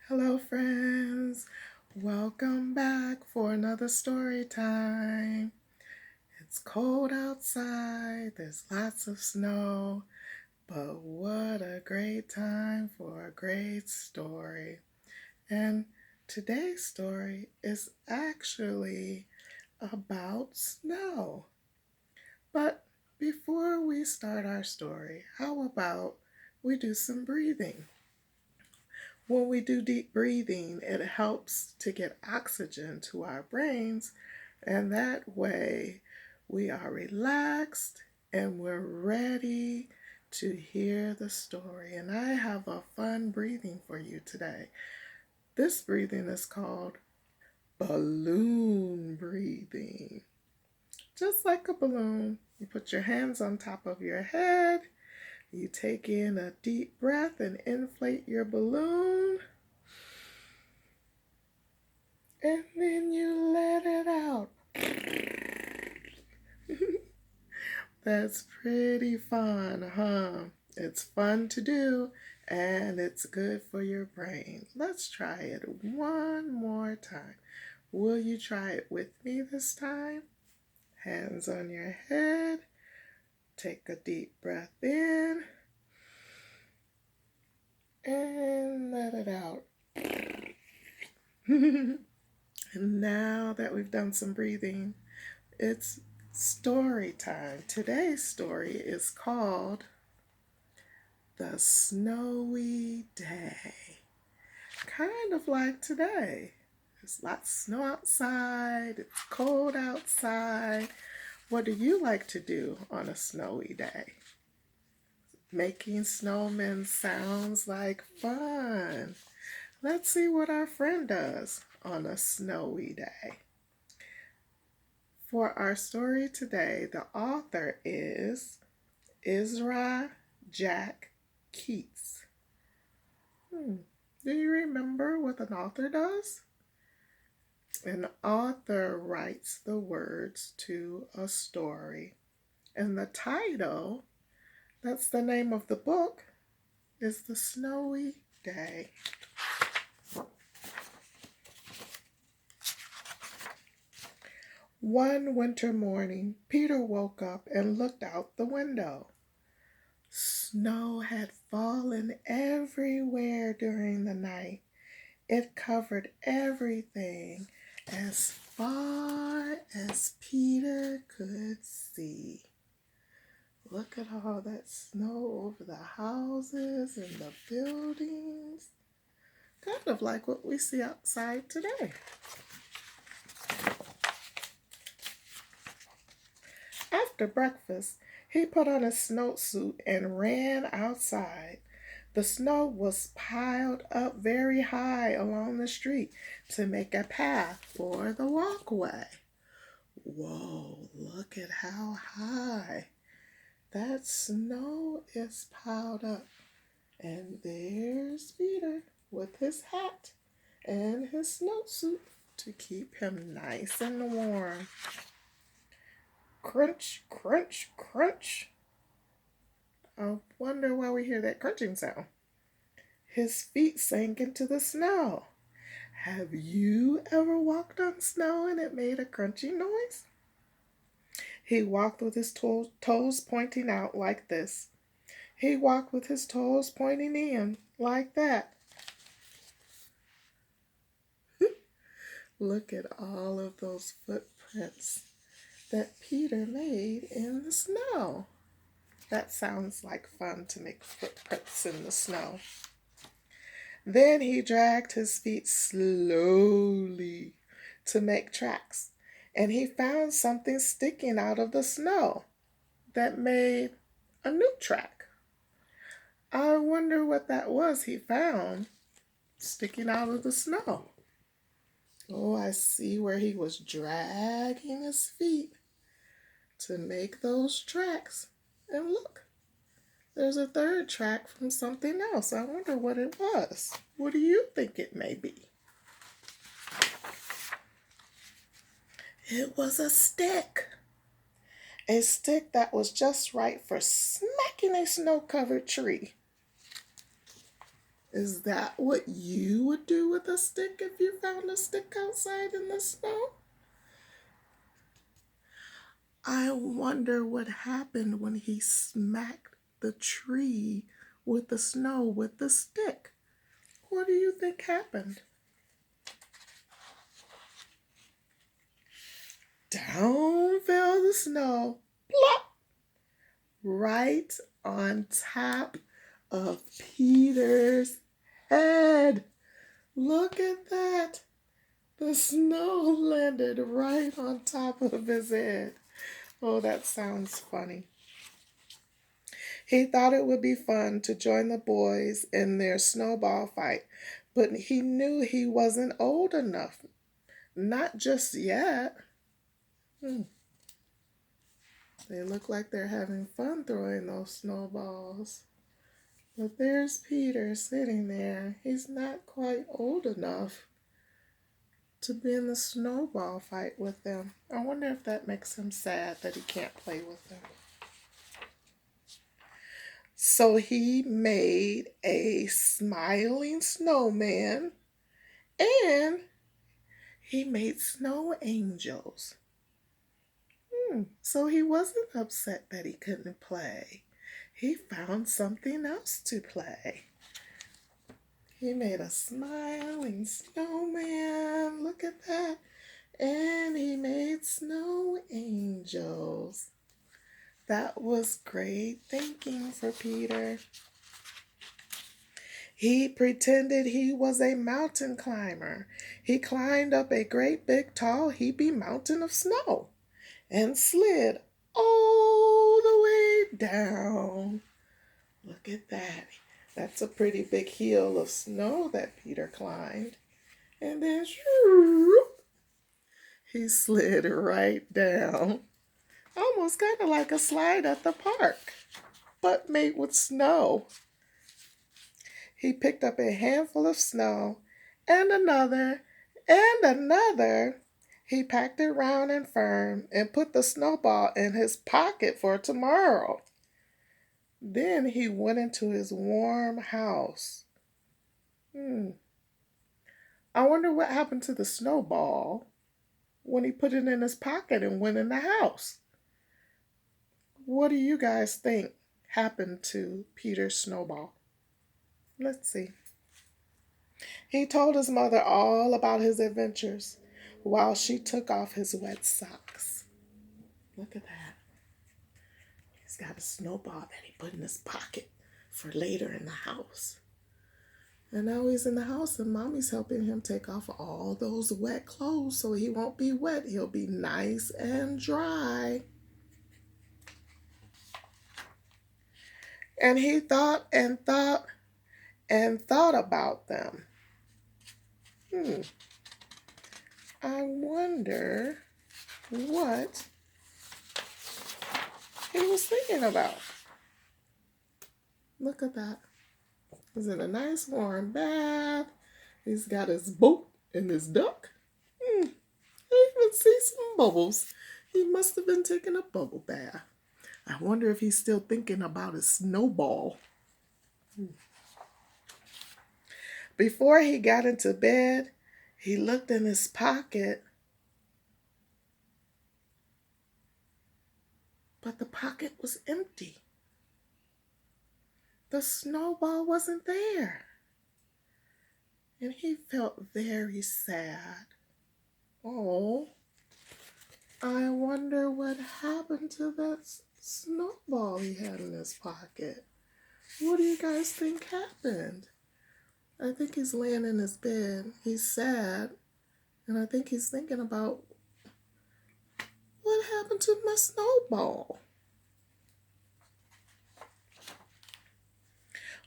Hello, friends. Welcome back for another story time. It's cold outside, there's lots of snow, but what a great time for a great story. And today's story is actually about snow. But before we start our story, how about we do some breathing? When we do deep breathing, it helps to get oxygen to our brains, and that way we are relaxed and we're ready to hear the story. And I have a fun breathing for you today. This breathing is called balloon breathing. Just like a balloon, you put your hands on top of your head, you take in a deep breath and inflate your balloon. And then you let it out. That's pretty fun, huh? It's fun to do and it's good for your brain. Let's try it one more time. Will you try it with me this time? Hands on your head. Take a deep breath in and let it out. And now that we've done some breathing, it's story time. Today's story is called The Snowy Day. Kind of like today. There's lots of snow outside. It's cold outside. What do you like to do on a snowy day? Making snowmen sounds like fun. Let's see what our friend does on a snowy day. For our story today, the author is Ezra Jack Keats. Do you remember what an author does? An author writes the words to a story. And the title, that's the name of the book, is The Snowy Day. One winter morning, Peter woke up and looked out the window. Snow had fallen everywhere during the night. It covered everything as far as Peter could see. Look at all that snow over the houses and the buildings. Kind of like what we see outside today. After breakfast, he put on his snowsuit and ran outside. The snow was piled up very high along the street to make a path for the walkway. Whoa, look at how high that snow is piled up. And there's Peter with his hat and his snowsuit to keep him nice and warm. Crunch, crunch, crunch. I wonder why we hear that crunching sound. His feet sank into the snow. Have you ever walked on snow and it made a crunchy noise? He walked with his toes pointing out like this. He walked with his toes pointing in like that. Look at all of those footprints that Peter made in the snow. That sounds like fun to make footprints in the snow. Then he dragged his feet slowly to make tracks, and he found something sticking out of the snow that made a new track. I wonder what that was he found sticking out of the snow. Oh, I see where he was dragging his feet to make those tracks. And look, there's a third track from something else. I wonder what it was. What do you think it may be? It was a stick. A stick that was just right for smacking a snow-covered tree. Is that what you would do with a stick if you found a stick outside in the snow? I wonder what happened when he smacked the tree with the snow with the stick. What do you think happened? Down fell the snow, plop, right on top of Peter's head. Look at that. The snow landed right on top of his head. Oh, that sounds funny. He thought it would be fun to join the boys in their snowball fight, but he knew he wasn't old enough. Not just yet. They look like they're having fun throwing those snowballs. But there's Peter sitting there. He's not quite old enough to be in the snowball fight with them. I wonder if that makes him sad that he can't play with them. So he made a smiling snowman and he made snow angels. So he wasn't upset that he couldn't play. He found something else to play. He made a smiling snowman. Look at that. And he made snow angels. That was great thinking for Peter. He pretended he was a mountain climber. He climbed up a great big tall heapy mountain of snow and slid all the way down. Look at that. That's a pretty big hill of snow that Peter climbed. And then he slid right down. Almost kind of like a slide at the park, but made with snow. He picked up a handful of snow and another and another. He packed it round and firm and put the snowball in his pocket for tomorrow. Then he went into his warm house. I wonder what happened to the snowball when he put it in his pocket and went in the house. What do you guys think happened to Peter's snowball? Let's see. He told his mother all about his adventures while she took off his wet socks. Look at that. He's got a snowball that he put in his pocket for later in the house. And now he's in the house and Mommy's helping him take off all those wet clothes so he won't be wet. He'll be nice and dry. And he thought and thought and thought about them. I wonder what he was thinking about. Look at that. He's in a nice warm bath. He's got his boat and his duck. I even see some bubbles. He must have been taking a bubble bath. I wonder if he's still thinking about his snowball. Before he got into bed, he looked in his pocket. But the pocket was empty. The snowball wasn't there. And he felt very sad. Oh, I wonder what happened to that snowball he had in his pocket. What do you guys think happened? I think he's laying in his bed. He's sad. And I think he's thinking about what happened to my snowball.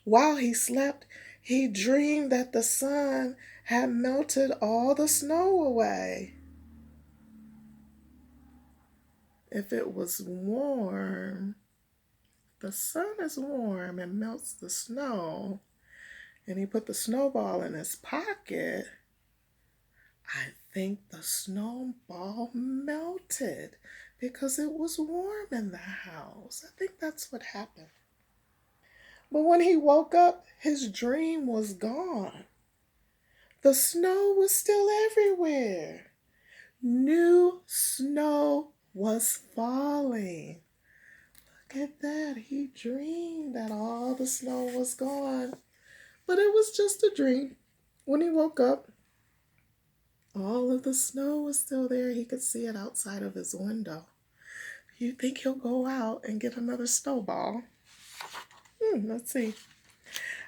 While he slept, he dreamed that the sun had melted all the snow away. If it was warm, the sun is warm and melts the snow, and he put the snowball in his pocket, I think the snowball melted because it was warm in the house. I think that's what happened. But when he woke up, his dream was gone. The snow was still everywhere. New snow was falling. Look at that. He dreamed that all the snow was gone. But it was just a dream. When he woke up, all of the snow was still there. He could see it outside of his window. You think he'll go out and get another snowball? Let's see.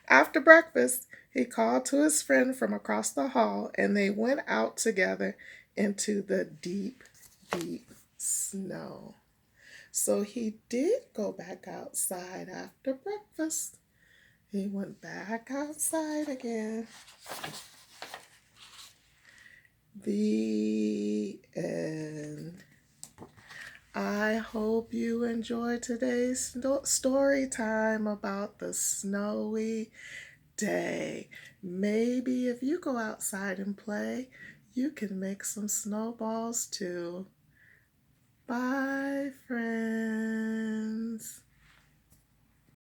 After breakfast, he called to his friend from across the hall and they went out together into the deep, deep snow. So he did go back outside after breakfast. He went back outside again. The end. I hope you enjoyed today's story time about the snowy day. Maybe if you go outside and play, you can make some snowballs too. Bye, friends.